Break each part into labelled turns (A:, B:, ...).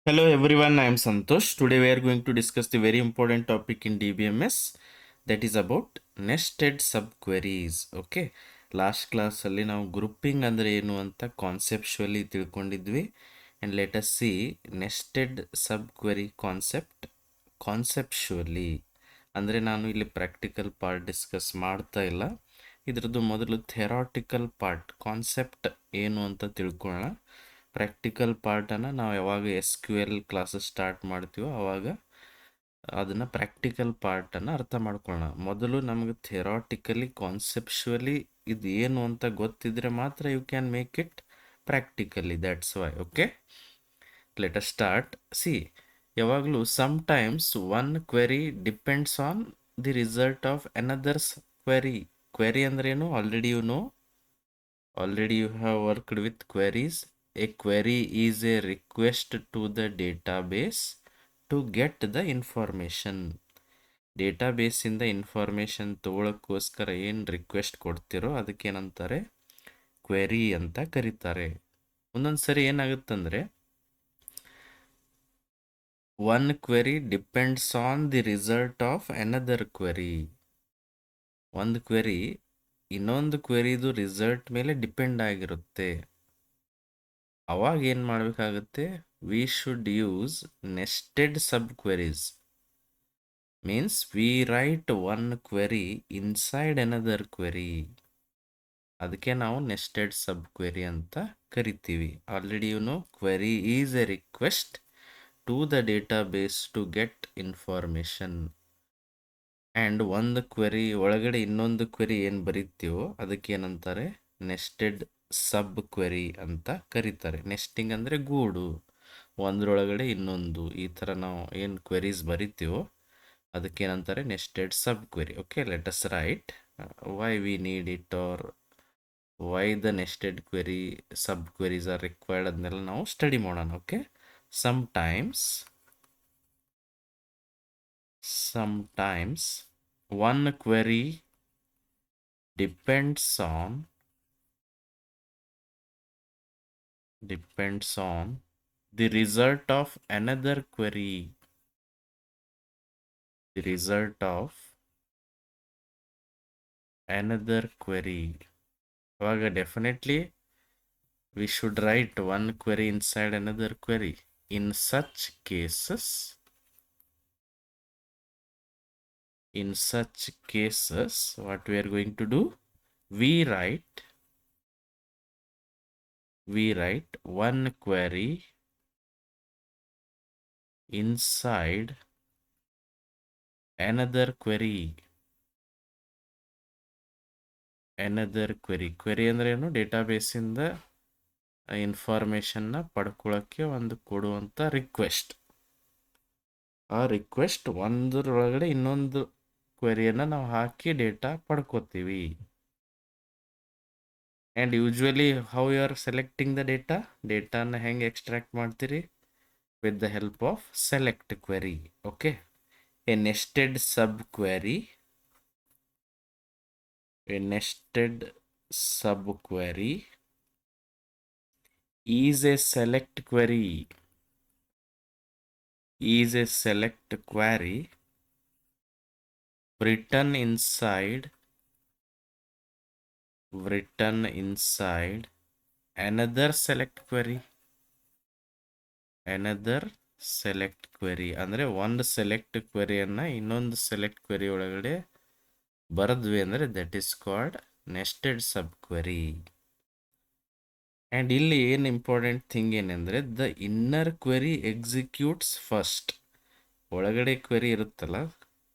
A: Hello everyone, I am Santosh. Today we are going to discuss the very important topic in DBMS, that is about nested subqueries. Okay, last ಕ್ಲಾಸಲ್ಲಿ ನಾವು grouping ಅಂದರೆ ಏನು ಅಂತ conceptually ತಿಳ್ಕೊಂಡಿದ್ವಿ. And let us see nested sub query conceptually. ಅಂದರೆ ನಾನು ಇಲ್ಲಿ practical part discuss ಮಾಡ್ತಾ ಇಲ್ಲ. ಇದರದ್ದು ಮೊದಲು ಥೆರಾಟಿಕಲ್ ಪಾರ್ಟ್ ಕಾನ್ಸೆಪ್ಟ್ ಏನು ಅಂತ ತಿಳ್ಕೊಳ್ಳೋಣ. ಪ್ರಾಕ್ಟಿಕಲ್ ಪಾರ್ಟನ್ನು ನಾವು ಯಾವಾಗ SQL ಕ್ಲಾಸಸ್ ಸ್ಟಾರ್ಟ್ ಮಾಡ್ತೀವೋ ಆವಾಗ ಅದನ್ನು ಪ್ರಾಕ್ಟಿಕಲ್ ಪಾರ್ಟನ್ನು ಅರ್ಥ ಮಾಡ್ಕೊಳ್ಳೋಣ. ಮೊದಲು ನಮಗೆ ಥೆರಾಟಿಕಲಿ ಕಾನ್ಸೆಪ್ಚುಯಲಿ ಇದು ಏನು ಅಂತ ಗೊತ್ತಿದ್ರೆ ಮಾತ್ರ you can make it practically. That's why. Okay, let us start. See, ಯಾವಾಗಲೂ sometimes one query depends on the result of another's query. Query ಅಂದ್ರೇನು? Already you have worked with queries. A query is a request to the database to get the information. ಡೇಟಾಬೇಸಿಂದ information ತೊಗೊಳಕ್ಕೋಸ್ಕರ ಏನು request ಕೊಡ್ತಿರೋ ಅದಕ್ಕೇನಂತಾರೆ? Query ಅಂತ ಕರೀತಾರೆ. ಒಂದೊಂದು ಸರಿ ಏನಾಗುತ್ತಂದರೆ one query depends on the result of another query. ಒಂದು ಕ್ವೆರಿ ಇನ್ನೊಂದು ಕ್ವೆರಿದು ರಿಸಲ್ಟ್ ಮೇಲೆ ಡಿಪೆಂಡ್ ಆಗಿರುತ್ತೆ. ಅವಾಗ ಏನು ಮಾಡಬೇಕಾಗುತ್ತೆ? We should use nested subqueries. Means we write one query inside another query. ಅದಕ್ಕೆ ನಾವು ನೆಸ್ಟೆಡ್ ಸಬ್ ಕ್ವೆರಿ ಅಂತ ಕರಿತೀವಿ. Already query is a request to the database to get information. And ಒಂದು ಕ್ವೆರಿ ಒಳಗಡೆ ಇನ್ನೊಂದು ಕ್ವೆರಿ ಏನು ಬರೀತೀವೋ ಅದಕ್ಕೇನಂತಾರೆ? ನೆಸ್ಟೆಡ್ ಸಬ್ query ಅಂತ ಕರೀತಾರೆ. ನೆಸ್ಟಿಂಗ್ ಅಂದರೆ ಗೂಡು, ಒಂದರೊಳಗಡೆ ಇನ್ನೊಂದು, ಈ ಥರ ನಾವು ಏನು ಕ್ವೆರೀಸ್ ಬರಿತೀವೋ ಅದಕ್ಕೇನಂತಾರೆ? Nested sub query. Okay, let us write why we need it or why the nested query subqueries are required ಅದನ್ನೆಲ್ಲ ನಾವು ಸ್ಟಡಿ ಮಾಡೋಣ. ಓಕೆ, sometimes one query depends on the result of another query. The result of another query. However, definitely we should write one query inside another query. In such cases, what we are going to do? We write one query inside another query. Query ಅಂದ್ರೆ ಏನು? ಡೇಟಾಬೇಸಿಂದ ಇನ್ಫಾರ್ಮೇಷನ್ನ ಪಡ್ಕೊಳ್ಳೋಕ್ಕೆ ಒಂದು ಕೊಡುವಂಥ request. ಆ request ಒಂದರೊಳಗಡೆ ಇನ್ನೊಂದು ಕ್ವೆರಿಯನ್ನು ನಾವು ಹಾಕಿ data ಪಡ್ಕೋತೀವಿ. And usually how you are selecting the ಡೇಟಾನ ಹೆಂಗೆ ಎಕ್ಸ್ಟ್ರಾಕ್ಟ್ ಮಾಡ್ತೀರಿ? With the help of select query. Okay, a nested sub query is a select query written inside another select query. ಅಂದರೆ ಒಂದು ಸೆಲೆಕ್ಟ್ ಕ್ವೆರಿಯನ್ನು ಇನ್ನೊಂದು ಸೆಲೆಕ್ಟ್ ಕ್ವೆರಿ ಒಳಗಡೆ ಬರೆದ್ವಿ ಅಂದರೆ that is called nested sub query. And ಇಲ್ಲಿ ಏನು important thing ಏನೆಂದರೆ the inner query executes first. ಒಳಗಡೆ query ಇರುತ್ತಲ್ಲ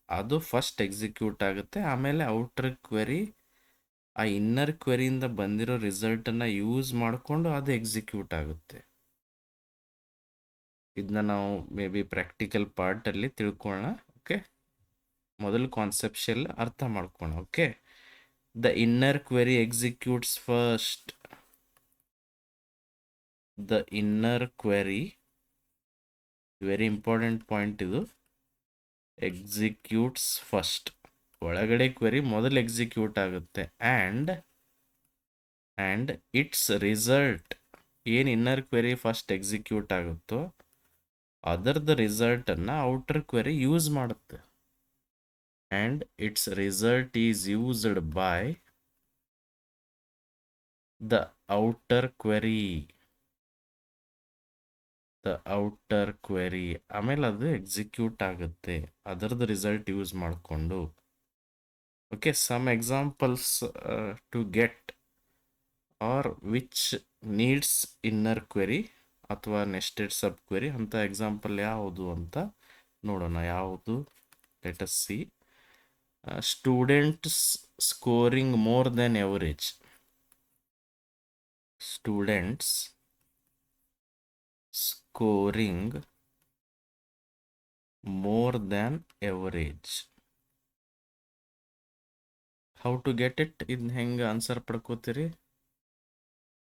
A: ಅದು ಫಸ್ಟ್ ಎಕ್ಸಿಕ್ಯೂಟ್ ಆಗುತ್ತೆ, ಆಮೇಲೆ ಔಟರ್ ಕ್ವೆರಿ ಆ ಇನ್ನರ್ ಕ್ವೆರಿಯಿಂದ ಬಂದಿರೋ ರಿಸಲ್ಟನ್ನು ಯೂಸ್ ಮಾಡಿಕೊಂಡು ಅದು ಎಕ್ಸಿಕ್ಯೂಟ್ ಆಗುತ್ತೆ. ಇದನ್ನ ನಾವು ಮೇ ಬಿ ಪ್ರಾಕ್ಟಿಕಲ್ ಪಾರ್ಟಲ್ಲಿ ತಿಳ್ಕೊಳ್ಳೋಣ. ಓಕೆ, ಮೊದಲು ಕಾನ್ಸೆಪ್ಷಲ್ ಅರ್ಥ ಮಾಡ್ಕೋಣ. Okay, the inner query executes first. The inner query, very important point ಇದು, ಎಕ್ಸಿಕ್ಯೂಟ್ಸ್ ಫಸ್ಟ್. ಒಳಗಡೆ ಕ್ವೆರಿ ಮೊದಲು ಎಕ್ಸಿಕ್ಯೂಟ್ ಆಗುತ್ತೆ. ಆ್ಯಂಡ್ ಇಟ್ಸ್ ರಿಸಲ್ಟ್, ಏನು ಇನ್ನರ್ ಕ್ವೆರಿ ಫಸ್ಟ್ ಎಕ್ಸಿಕ್ಯೂಟ್ ಆಗುತ್ತೋ ಅದರದ್ದು ರಿಸಲ್ಟನ್ನು ಔಟರ್ ಕ್ವೆರಿ ಯೂಸ್ ಮಾಡುತ್ತೆ. And its result is used by the outer query. Outer query ಆಮೇಲೆ ಅದು ಎಕ್ಸಿಕ್ಯೂಟ್ ಆಗುತ್ತೆ ಅದರದ್ದು ರಿಸಲ್ಟ್ ಯೂಸ್ ಮಾಡಿಕೊಂಡು. Okay, some examples to get or which needs inner query ಅಥವಾ ನೆಸ್ಟೆಡ್ ಸಬ್ ಕ್ವೆರಿ ಅಂತ ಎಕ್ಸಾಂಪಲ್ ಯಾವುದು ಅಂತ ನೋಡೋಣ. ಯಾವುದು? Let us C. Students scoring more than average. Students scoring more than average. How to get it? ಇದನ್ನ ಹೆಂಗೆ answer ಪಡ್ಕೋತೀರಿ?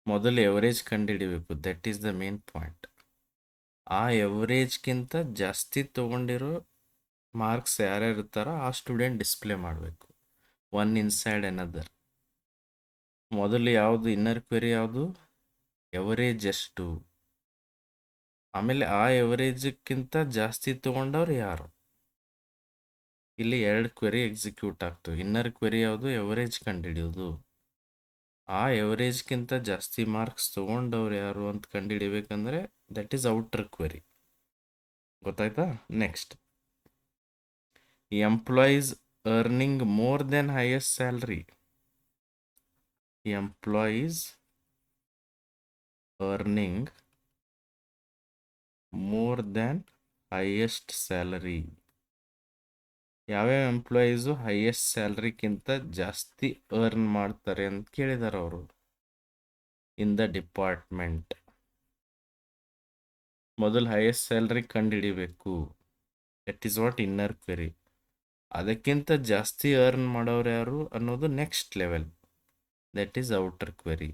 A: ಮೊದಲು average ಕಂಡುಹಿಡಿಬೇಕು. That is the main point. ಆ ಎವರೇಜ್ಗಿಂತ ಜಾಸ್ತಿ ತೊಗೊಂಡಿರೋ ಮಾರ್ಕ್ಸ್ ಯಾರ್ಯಾರು ಇರ್ತಾರೋ ಆ ಸ್ಟೂಡೆಂಟ್ ಡಿಸ್ಪ್ಲೇ ಮಾಡಬೇಕು, ಒನ್ ಇನ್ಸೈಡ್ ಅನದರ್. ಮೊದಲು ಯಾವುದು ಇನ್ನರ್ ಕ್ವೆರಿ? ಯಾವುದು? ಎವರೇಜ್ ಎಷ್ಟು, ಆಮೇಲೆ ಆ ಎವರೇಜ್ಗಿಂತ ಜಾಸ್ತಿ ತೊಗೊಂಡವ್ರು ಯಾರು. ಇಲ್ಲಿ 2 ಕ್ವೆರಿ ಎಕ್ಸಿಕ್ಯೂಟ್ ಆಗ್ತವೆ. ಇನ್ನರ್ ಕ್ವೆರಿ ಯಾವುದು? ಎವರೇಜ್ ಕಂಡುಹಿಡಿಯೋದು. ಆ ಎವರೇಜ್ಗಿಂತ ಜಾಸ್ತಿ ಮಾರ್ಕ್ಸ್ ತೊಗೊಂಡವ್ರು ಯಾರು ಅಂತ ಕಂಡುಹಿಡಿಬೇಕಂದ್ರೆ ದಟ್ ಈಸ್ ಔಟರ್ ಕ್ವೆರಿ. ಗೊತ್ತಾಯ್ತಾ? Next, employees earning more than highest salary. Employees earning more than highest salary. ಯಾವ್ಯಾವ ಎಂಪ್ಲಾಯೀಸು ಹೈಯೆಸ್ಟ್ ಸ್ಯಾಲ್ರಿಗಿಂತ ಜಾಸ್ತಿ ಅರ್ನ್ ಮಾಡ್ತಾರೆ ಅಂತ ಕೇಳಿದಾರೆ ಅವರು ಇನ್ ದ ಡಿಪಾರ್ಟ್ಮೆಂಟ್. ಮೊದಲು ಹೈಯೆಸ್ಟ್ ಸ್ಯಾಲ್ರಿ ಕಂಡುಹಿಡಿಬೇಕು. That is what inner query. ಅದಕ್ಕಿಂತ ಜಾಸ್ತಿ ಅರ್ನ್ ಮಾಡೋರು ಯಾರು ಅನ್ನೋದು next level. That is outer query.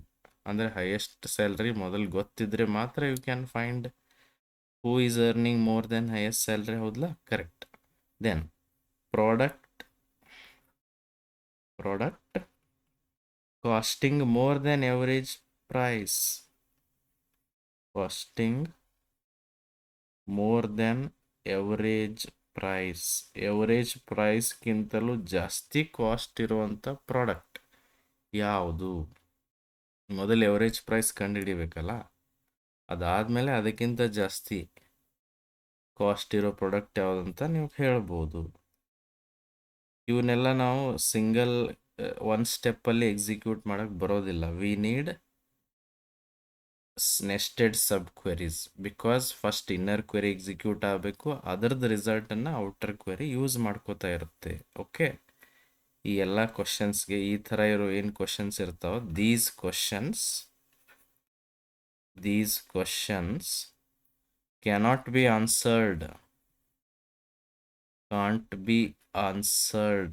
A: ಅಂದರೆ ಹೈಯೆಸ್ಟ್ ಸ್ಯಾಲ್ರಿ ಮೊದಲು ಗೊತ್ತಿದ್ರೆ ಮಾತ್ರ you can find who is earning more than highest salary. ಹೌದಲ್ಲ? Correct. Then product costing more than average price. Costing more than average price. Average ಪ್ರೈಸ್ಗಿಂತಲೂ ಜಾಸ್ತಿ cost ಇರುವಂಥ product ಯಾವುದು? ಮೊದಲು ಎವರೇಜ್ ಪ್ರೈಸ್ ಕಂಡುಹಿಡಿಬೇಕಲ್ಲ, ಅದಾದಮೇಲೆ ಅದಕ್ಕಿಂತ ಜಾಸ್ತಿ ಕಾಸ್ಟ್ ಇರೋ ಪ್ರಾಡಕ್ಟ್ ಯಾವುದಂತ ನೀವು ಹೇಳ್ಬೋದು. ಇವನ್ನೆಲ್ಲ ನಾವು ಸಿಂಗಲ್ ಒನ್ ಸ್ಟೆಪ್ಪಲ್ಲಿ ಎಕ್ಸಿಕ್ಯೂಟ್ ಮಾಡೋಕ್ಕೆ ಬರೋದಿಲ್ಲ. We need nested sub queries. Because first inner query execute ಆಗಬೇಕು, ಅದರದ್ದು ರಿಸಲ್ಟನ್ನು ಔಟರ್ ಕ್ವೆರಿ ಯೂಸ್ ಮಾಡ್ಕೋತಾ ಇರುತ್ತೆ. ಓಕೆ, ಈ ಎಲ್ಲ ಕ್ವಶನ್ಸ್ಗೆ ಈ ಥರ ಇರೋ ಏನು ಕ್ವಶನ್ಸ್ ಇರ್ತಾವೆ, these questions cannot be answered, can't be answered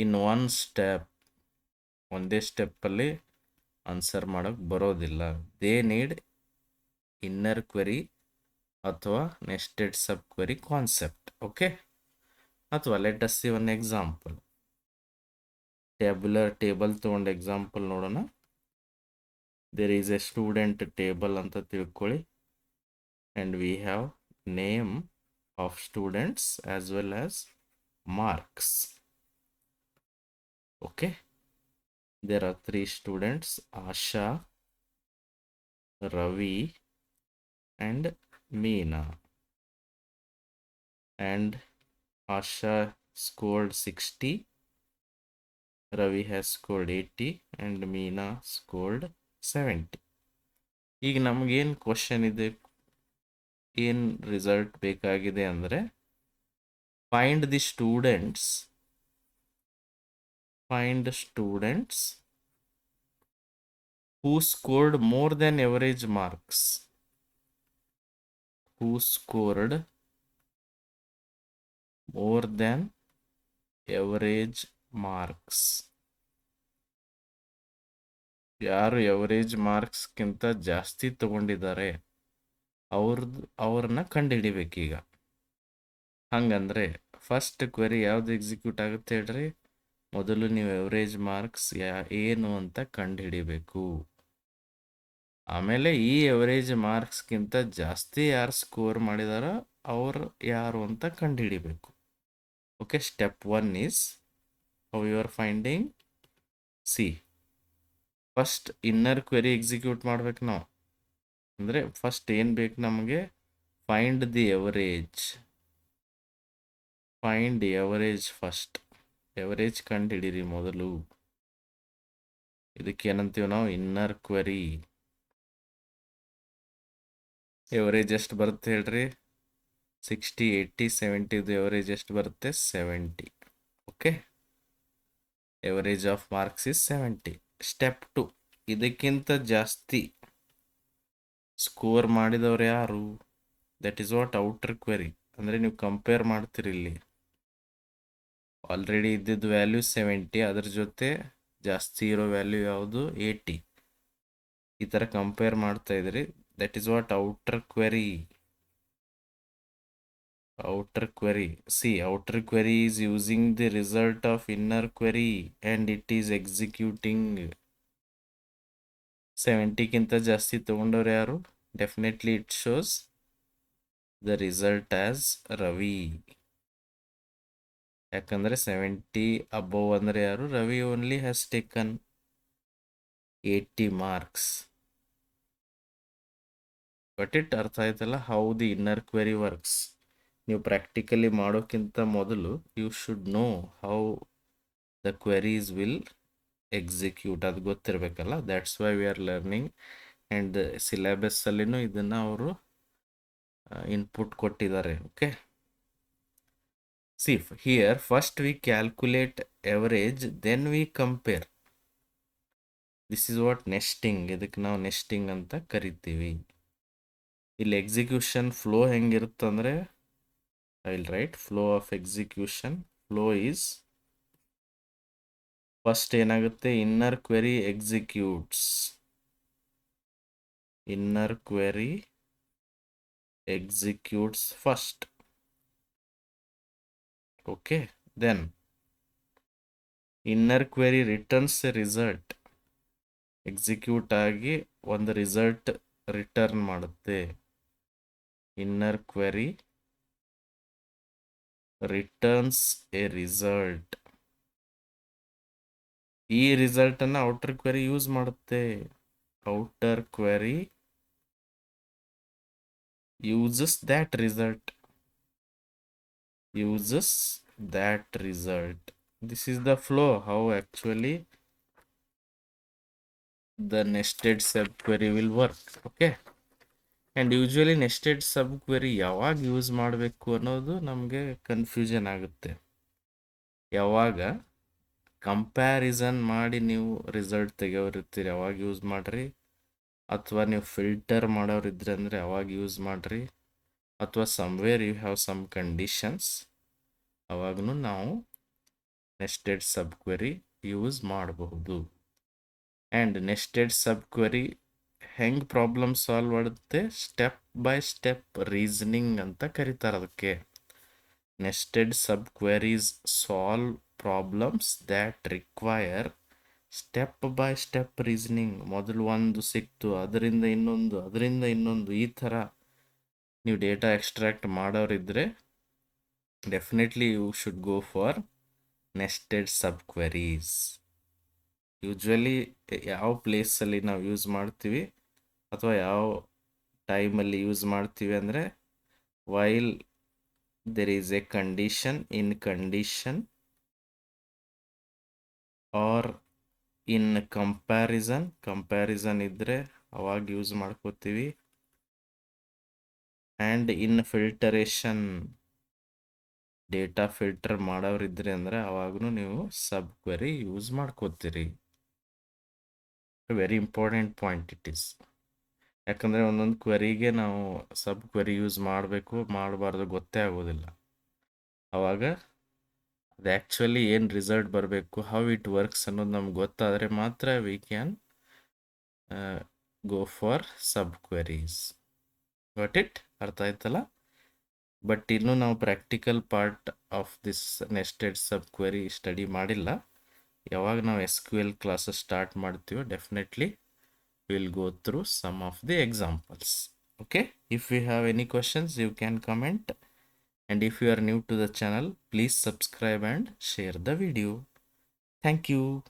A: in one step. ಒಂದೇ ಸ್ಟೆಪ್ಪಲ್ಲಿ ಆನ್ಸರ್ ಮಾಡೋಕ್ಕೆ ಬರೋದಿಲ್ಲ. ದೇ ನೀಡ್ ಇನ್ನರ್ ಕ್ವೆರಿ ಅಥವಾ ನೆಸ್ಟೆಡ್ ಸಬ್ ಕ್ವೆರಿ ಕಾನ್ಸೆಪ್ಟ್. ಓಕೆ, ಅಥವಾ let us see one example. Tabular table ತೊಗೊಂಡು ಎಕ್ಸಾಂಪಲ್ ನೋಡೋಣ. There is a student table ಅಂತ ತಿಳ್ಕೊಳ್ಳಿ. And we have name of students as well as marks. Okay, there are 3 students, Asha, Ravi and Meena. And Asha scored 60, Ravi has scored 80 and Meena scored 70. ಈಗ ನಮಗೇನು question ಇದೆ, ಏನು result ಬೇಕಾಗಿದೆ ಅಂದರೆ find the students who scored more than average marks. Who scored more than average marks. ಯಾರು average ಮಾರ್ಕ್ಸ್ಗಿಂತ ಜಾಸ್ತಿ ತಗೊಂಡಿದ್ದಾರೆ ಅವ್ರನ್ನ ಕಂಡುಹಿಡಿಬೇಕೀಗ. ಹಂಗಂದ್ರೆ ಫಸ್ಟ್ ಕ್ವೆರಿ ಯಾವ್ದು ಎಕ್ಸಿಕ್ಯೂಟ್ ಆಗುತ್ತೆ ಹೇಳ್ರಿ? ಮೊದಲು ನೀವು ಎವರೇಜ್ ಮಾರ್ಕ್ಸ್ ಏನು ಅಂತ ಕಂಡುಹಿಡಿಬೇಕು. ಆಮೇಲೆ ಈ ಎವರೇಜ್ ಮಾರ್ಕ್ಸ್ಗಿಂತ ಜಾಸ್ತಿ ಯಾರು ಸ್ಕೋರ್ ಮಾಡಿದಾರೋ ಅವ್ರು ಯಾರು ಅಂತ ಕಂಡುಹಿಡಿಬೇಕು. Okay, step 1 is how you are finding. See, first inner query execute ಮಾಡ್ಬೇಕು ನಾವು. ಅಂದರೆ ಫಸ್ಟ್ ಏನು ಬೇಕು ನಮಗೆ, find the average. Find average first. Average ಕಂಡುಹಿಡೀರಿ ಮೊದಲು. ಇದಕ್ಕೆ ಏನಂತೀವಿ ನಾವು, ಇನ್ನರ್ ಕ್ವೆರಿ. ಎವರೇಜ್ ಎಷ್ಟು ಬರುತ್ತೆ ಹೇಳ್ರಿ? 60, 80, 70. ಎವರೇಜ್ ಎಷ್ಟು ಬರುತ್ತೆ? 70. Okay, average of marks is 70. Step 2, ಇದಕ್ಕಿಂತ ಜಾಸ್ತಿ ಸ್ಕೋರ್ ಮಾಡಿದವ್ರು ಯಾರು? That is what outer query. ಅಂದರೆ ನೀವು ಕಂಪೇರ್ ಮಾಡ್ತೀರಿ ಇಲ್ಲಿ. ಆಲ್ರೆಡಿ ಇದ್ದಿದ್ದು ವ್ಯಾಲ್ಯೂ 70, ಅದ್ರ ಜೊತೆ ಜಾಸ್ತಿ ಇರೋ ವ್ಯಾಲ್ಯೂ ಯಾವುದು? 80. ಈ ಥರ ಕಂಪೇರ್ ಮಾಡ್ತಾ ಇದ್ರಿ. That is what outer query. outer query. See, outer query is using the result of inner query and it is executing. 70ಗಿಂತ ಜಾಸ್ತಿ ತಗೊಂಡವ್ರು ಯಾರು? Definitely it shows the result as Ravi. ಯಾಕಂದರೆ 70 ಅಬೋವ್ ಅಂದರೆ ಯಾರು? Ravi only has taken 80 marks. But it ಅರ್ಥ ಆಯ್ತಲ್ಲ how the inner query works. ನೀವು ಪ್ರಾಕ್ಟಿಕಲಿ ಮಾಡೋಕ್ಕಿಂತ ಮೊದಲು you should know how the queries will execute. ಅದು ಗೊತ್ತಿರಬೇಕಲ್ಲ. That's why we are learning. And ಸಿಲೆಬಸ್ಸಲ್ಲಿನೂ ಇದನ್ನು ಅವರು ಇನ್ಪುಟ್ ಕೊಟ್ಟಿದ್ದಾರೆ. Okay, see here first we calculate average, then we compare. This is what nesting. ಇದಕ್ಕೆ ನಾವು ನೆಸ್ಟಿಂಗ್ ಅಂತ ಕರಿತೀವಿ. ಇಲ್ಲಿ ಎಕ್ಸಿಕ್ಯೂಷನ್ ಫ್ಲೋ ಹೆಂಗಿರುತ್ತಂದರೆ, I will write flow of execution. Flow is first ಏನಾಗುತ್ತೆ, inner query executes. Inner query executes first. Okay, then inner query returns a result. Execute ಆಗಿ ಒಂದು result return ಮಾಡುತ್ತೆ. Inner query returns a result. ಈ ರಿಸಲ್ಟನ್ನು outer query use ಮಾಡುತ್ತೆ. Outer query uses that result. This is the flow, how actually the nested subquery will work. Okay, and usually nested subquery ಯಾವಾಗ use ಮಾಡಬೇಕು ಅನ್ನೋದು ನಮಗೆ confusion ಆಗುತ್ತೆ. ಯಾವಾಗ comparison ಮಾಡಿ ನೀವು ರಿಸಲ್ಟ್ ತೆಗೆಯೋರಿರ್ತೀರಿ ಅವಾಗ ಯೂಸ್ ಮಾಡಿರಿ, ಅಥವಾ ನೀವು ಫಿಲ್ಟರ್ ಮಾಡೋರಿದ್ರೆ ಅಂದರೆ ಅವಾಗ ಯೂಸ್ ಮಾಡಿರಿ, ಅಥವಾ somewhere you have some conditions ಅವಾಗೂ ನಾವು ನೆಸ್ಟೆಡ್ ಸಬ್ಕ್ವೆರಿ ಯೂಸ್ ಮಾಡಬಹುದು. ಆ್ಯಂಡ್ ನೆಸ್ಟೆಡ್ ಸಬ್ಕ್ವೆರಿ ಹೆಂಗೆ ಪ್ರಾಬ್ಲಮ್ ಸಾಲ್ವ್ ಮಾಡುತ್ತೆ? ಸ್ಟೆಪ್ ಬೈ ಸ್ಟೆಪ್ ರೀಸನಿಂಗ್ ಅಂತ ಕರೀತಾರೆ ಅದಕ್ಕೆ. Nested subqueries solve problems that require step by step reasoning. ಮೊದಲು ಒಂದು ಸಿಕ್ತು, ಅದರಿಂದ ಇನ್ನೊಂದು, ಈ ಥರ ನೀವು ಡೇಟಾ ಎಕ್ಸ್ಟ್ರಾಕ್ಟ್ ಮಾಡೋರಿದ್ದರೆ definitely you should go for nested subqueries. Usually ಯಾವ ಪ್ಲೇಸಲ್ಲಿ ನಾವು ಯೂಸ್ ಮಾಡ್ತೀವಿ ಅಥವಾ ಯಾವ ಟೈಮಲ್ಲಿ ಯೂಸ್ ಮಾಡ್ತೀವಿ ಅಂದರೆ, while there is a condition, in condition, or in comparison ಇದ್ದರೆ ಅವಾಗ ಯೂಸ್ ಮಾಡ್ಕೋತೀವಿ. And in filtration, data filter ಮಾಡೋರಿದ್ರೆ ಅಂದರೆ ಅವಾಗೂ ನೀವು ಸಬ್ ಕ್ವೆರಿ ಯೂಸ್ ಮಾಡ್ಕೋತೀರಿ. Very important point it is. ಯಾಕಂದರೆ ಒಂದೊಂದು ಕ್ವೆರಿಗೆ ನಾವು ಸಬ್ ಕ್ವೆರಿ ಯೂಸ್ ಮಾಡಬಾರ್ದು ಗೊತ್ತೇ ಆಗೋದಿಲ್ಲ. ಆವಾಗ ಅದು ಆ್ಯಕ್ಚುಲಿ ಏನು ರಿಸಲ್ಟ್ ಬರಬೇಕು, ಹೌ ಇಟ್ ವರ್ಕ್ಸ್ ಅನ್ನೋದು ನಮ್ಗೆ ಗೊತ್ತಾದರೆ ಮಾತ್ರ we can go for sub queries. Got it? ಅರ್ಥ ಆಯ್ತಲ್ಲ? ಬಟ್ ಇನ್ನೂ ನಾವು practical part of this nested sub query study ಮಾಡಿಲ್ಲ. ಯಾವಾಗ ನಾವು SQL ಕ್ಲಾಸಸ್ ಸ್ಟಾರ್ಟ್ ಮಾಡ್ತೀವೋ definitely we'll go through some of the examples. Okay, if you have any questions, you can comment. And if you are new to the channel, please subscribe and share the video. Thank you.